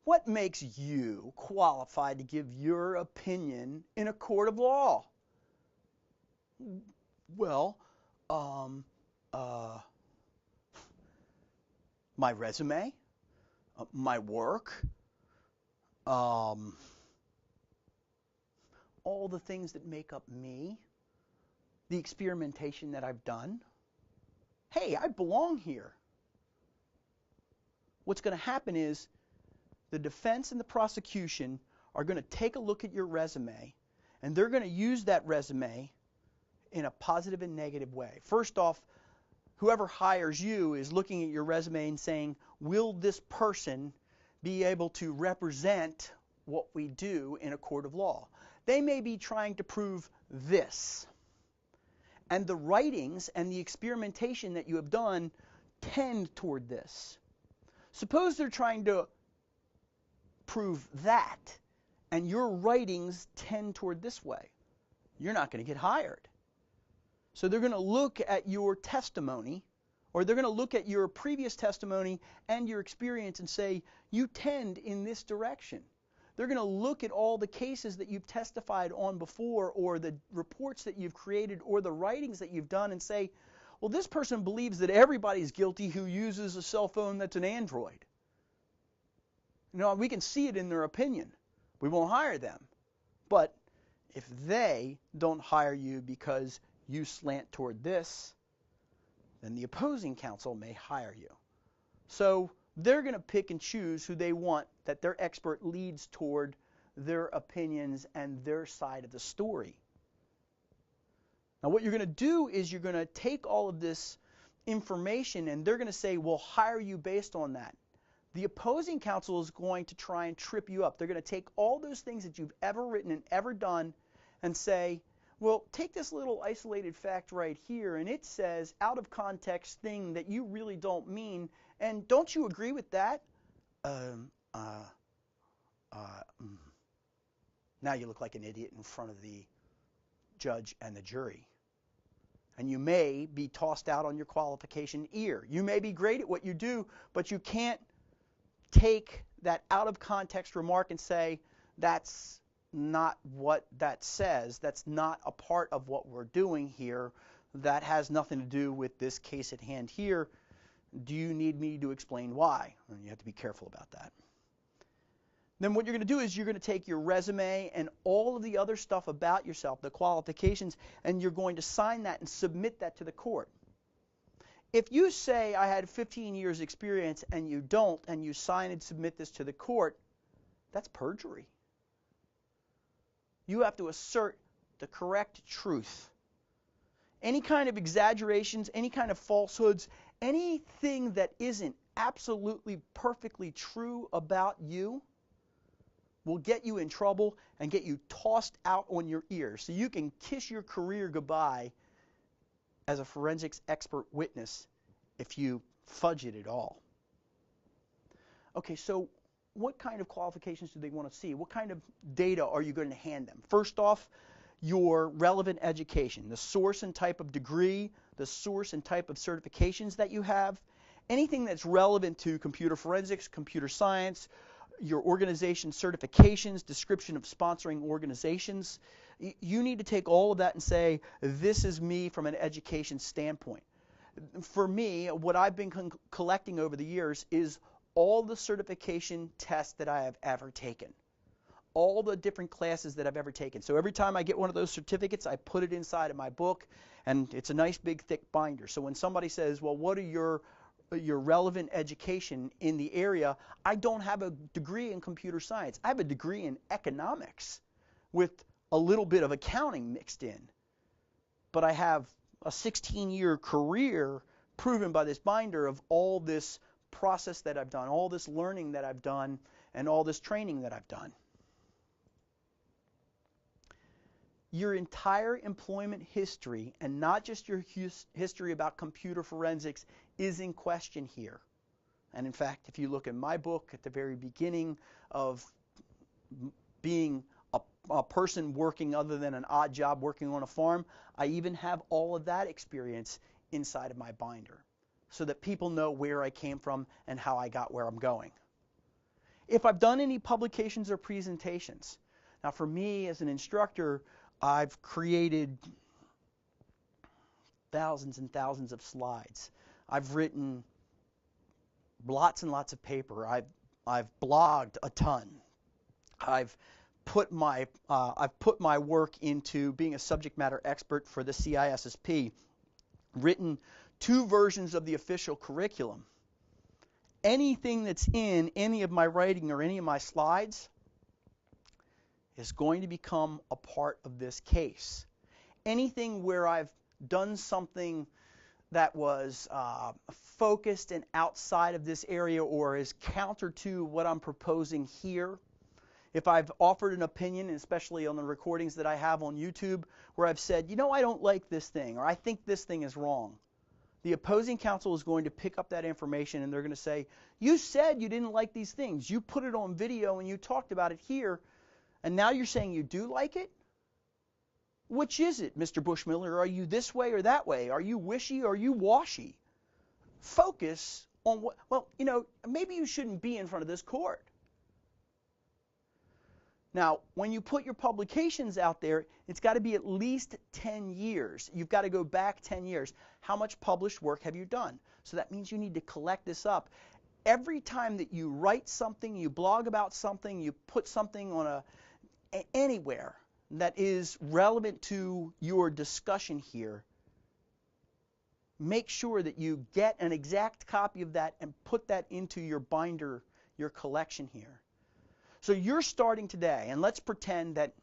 What makes you qualified to give your opinion in a court of law? Well, um, uh, my resume, my work, um, all the things that make up me, the experimentation that I've done. Hey, I belong here. What's going to happen is the defense and the prosecution are going to take a look at your resume, and they're going to use that resume in a positive and negative way. First off, whoever hires you is looking at your resume and saying, will this person be able to represent what we do in a court of law? They may be trying to prove this. And the writings and the experimentation that you have done tend toward this. Suppose they're trying to prove that, and your writings tend toward this way. You're not going to get hired. So they're going to look at your testimony, or they're going to look at your previous testimony and your experience and say, you tend in this direction. They're going to look at all the cases that you've testified on before, or the reports that you've created, or the writings that you've done, and say, well, this person believes that everybody's guilty who uses a cell phone that's an Android. You know, we can see it in their opinion. We won't hire them. But if they don't hire you because you slant toward this, then the opposing counsel may hire you. So they're going to pick and choose who they want, that their expert leads toward their opinions and their side of the story. Now what you're going to do is you're going to take all of this information, and they're going to say, we'll hire you based on that. The opposing counsel is going to try and trip you up. They're going to take all those things that you've ever written and ever done and say, well, take this little isolated fact right here, and it says out of context thing that you really don't mean, and don't you agree with that? Now you look like an idiot in front of the judge and the jury. And you may be tossed out on your qualification ear. You may be great at what you do, but you can't take that out of context remark and say, that's not what that says. That's not a part of what we're doing here. That has nothing to do with this case at hand here. Do you need me to explain why? And you have to be careful about that. Then what you're going to do is you're going to take your resume and all of the other stuff about yourself, the qualifications, and you're going to sign that and submit that to the court. If you say I had 15 years experience and you don't, and you sign and submit this to the court, that's perjury. You have to assert the correct truth. Any kind of exaggerations, any kind of falsehoods, anything that isn't absolutely perfectly true about you will get you in trouble and get you tossed out on your ear. So you can kiss your career goodbye as a forensics expert witness if you fudge it at all. Okay, so what kind of qualifications do they want to see? What kind of data are you going to hand them? First off, your relevant education, the source and type of degree, the source and type of certifications that you have, anything that's relevant to computer forensics, computer science, your organization certifications, description of sponsoring organizations. You need to take all of that and say, this is me from an education standpoint. For me, what I've been collecting over the years is all the certification tests that I have ever taken, all the different classes that I've ever taken. So every time I get one of those certificates, I put it inside of my book, and it's a nice big thick binder. So when somebody says, well, what are your relevant education in the area, I don't have a degree in computer science. I have a degree in economics with a little bit of accounting mixed in. But I have a 16-year career proven by this binder of all this process that I've done, all this learning that I've done, and all this training that I've done. Your entire employment history, and not just your history about computer forensics, is in question here. And in fact, if you look at my book at the very beginning of being a person working other than an odd job working on a farm, I even have all of that experience inside of my binder so that people know where I came from and how I got where I'm going. If I've done any publications or presentations. Now for me as an instructor, I've created thousands and thousands of slides. I've written lots and lots of paper. I've blogged a ton. I've put my work into being a subject matter expert for the CISSP, written 2 versions of the official curriculum. Anything that's in any of my writing or any of my slides is going to become a part of this case. Anything where I've done something that was focused and outside of this area or is counter to what I'm proposing here, if I've offered an opinion, especially on the recordings that I have on YouTube, where I've said, you know, I don't like this thing, or I think this thing is wrong, the opposing counsel is going to pick up that information and they're going to say, you said you didn't like these things. You put it on video and you talked about it here, and now you're saying you do like it? Which is it, Mr. Bushmiller? Are you this way or that way? Are you wishy or are you washy? Focus on what, well, you know, maybe you shouldn't be in front of this court. Now, when you put your publications out there, it's got to be at least 10 years. You've got to go back 10 years. How much published work have you done? So that means you need to collect this up. Every time that you write something, you blog about something, you put something on anywhere that is relevant to your discussion here, make sure that you get an exact copy of that and put that into your binder, your collection here. So you're starting today, and let's pretend that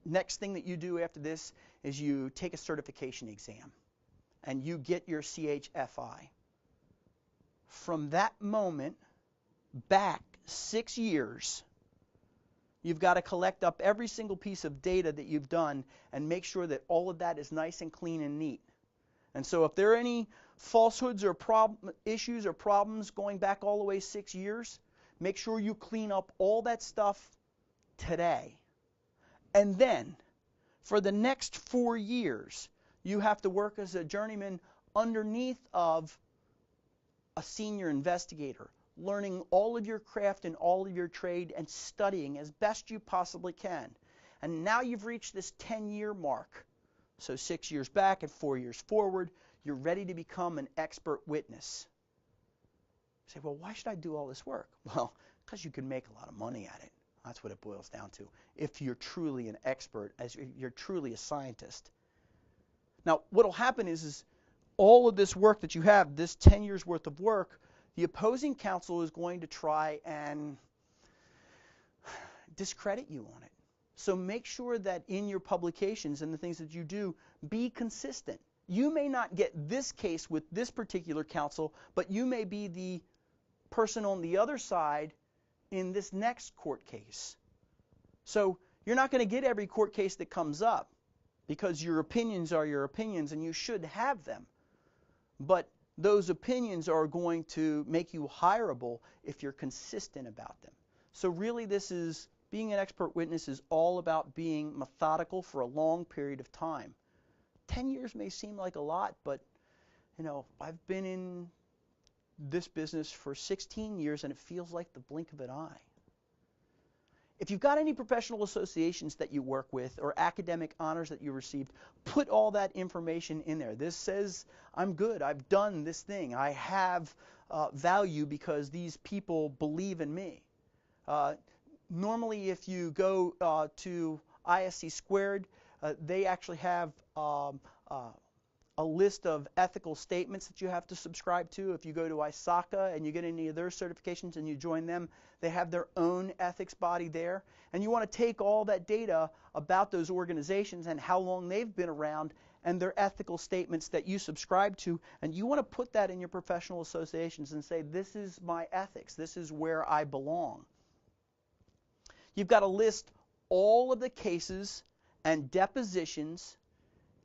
next thing that you do after this is you take a certification exam and you get your CHFI. From that moment back 6 years, you've got to collect up every single piece of data that you've done and make sure that all of that is nice and clean and neat. And so if there are any falsehoods or issues or problems going back all the way 6 years, make sure you clean up all that stuff today. And then, for the next 4 years, you have to work as a journeyman underneath of a senior investigator, learning all of your craft and all of your trade and studying as best you possibly can. And now you've reached this 10-year mark. So 6 years back and 4 years forward, you're ready to become an expert witness. You say, well, why should I do all this work? Well, because you can make a lot of money at it. That's what it boils down to. If you're truly an expert, as you're truly a scientist. Now, what will happen is all of this work that you have, this 10 years worth of work, the opposing counsel is going to try and discredit you on it. So make sure that in your publications and the things that you do, be consistent. You may not get this case with this particular counsel, but you may be the person on the other side in this next court case. So you're not going to get every court case that comes up because your opinions are your opinions and you should have them. But those opinions are going to make you hireable if you're consistent about them. So really being an expert witness is all about being methodical for a long period of time. 10 years may seem like a lot, but you know, I've been in this business for 16 years and it feels like the blink of an eye. If you've got any professional associations that you work with or academic honors that you received, put all that information in there. This says, I'm good, I've done this thing, I have value because these people believe in me. Normally if you go to ISC Squared, they actually have a list of ethical statements that you have to subscribe to. If you go to ISACA and you get any of their certifications and you join them, they have their own ethics body there. And you want to take all that data about those organizations and how long they've been around and their ethical statements that you subscribe to, and you want to put that in your professional associations and say, this is my ethics, this is where I belong. You've got to list all of the cases and depositions,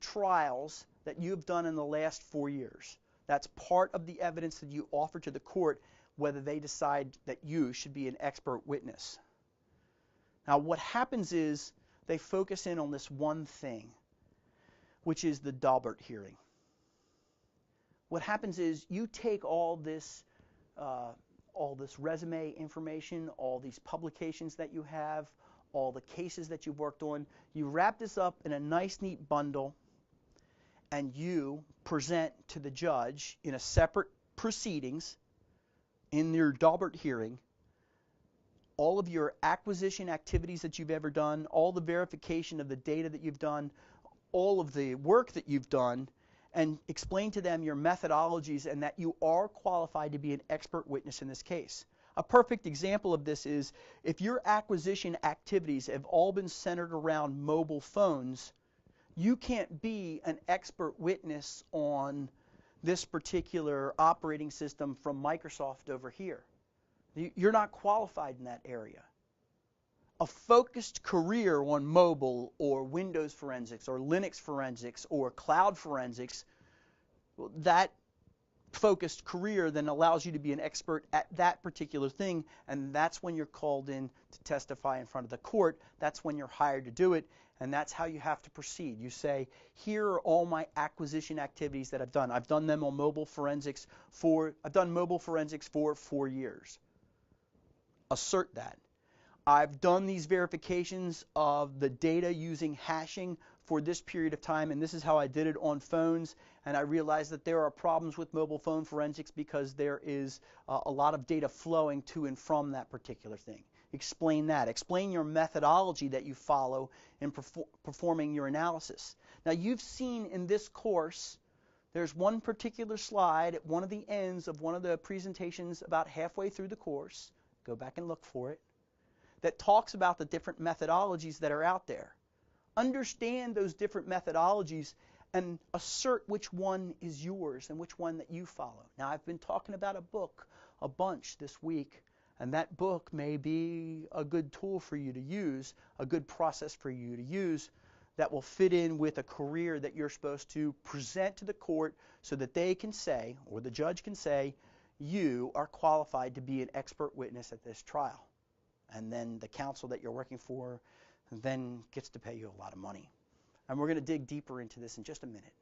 trials that you've done in the last 4 years. That's part of the evidence that you offer to the court whether they decide that you should be an expert witness. Now what happens is they focus in on this one thing, which is the Daubert hearing. What happens is you take all this all this resume information, all these publications that you have, all the cases that you've worked on. You wrap this up in a nice, neat bundle, and you present to the judge in a separate proceedings in your Daubert hearing all of your acquisition activities that you've ever done, all the verification of the data that you've done, all of the work that you've done, and explain to them your methodologies and that you are qualified to be an expert witness in this case. A perfect example of this is if your acquisition activities have all been centered around mobile phones, you can't be an expert witness on this particular operating system from Microsoft over here. You're not qualified in that area. A focused career on mobile or Windows forensics or Linux forensics or cloud forensics, that focused career then allows you to be an expert at that particular thing, and that's when you're called in to testify in front of the court. That's when you're hired to do it, and that's how you have to proceed. You say, here are all my acquisition activities that I've done. I've done them on mobile forensics I've done mobile forensics for 4 years. Assert that. I've done these verifications of the data using hashing for this period of time, and this is how I did it on phones, and I realized that there are problems with mobile phone forensics because there is a lot of data flowing to and from that particular thing. Explain that. Explain your methodology that you follow in performing your analysis. Now, you've seen in this course, there's one particular slide at one of the ends of one of the presentations about halfway through the course. Go back and look for it. That talks about the different methodologies that are out there. Understand those different methodologies and assert which one is yours and which one that you follow. Now, I've been talking about a book a bunch this week, and that book may be a good tool for you to use, a good process for you to use that will fit in with a career that you're supposed to present to the court so that they can say, or the judge can say, you are qualified to be an expert witness at this trial. And then the counsel that you're working for then gets to pay you a lot of money. And we're going to dig deeper into this in just a minute.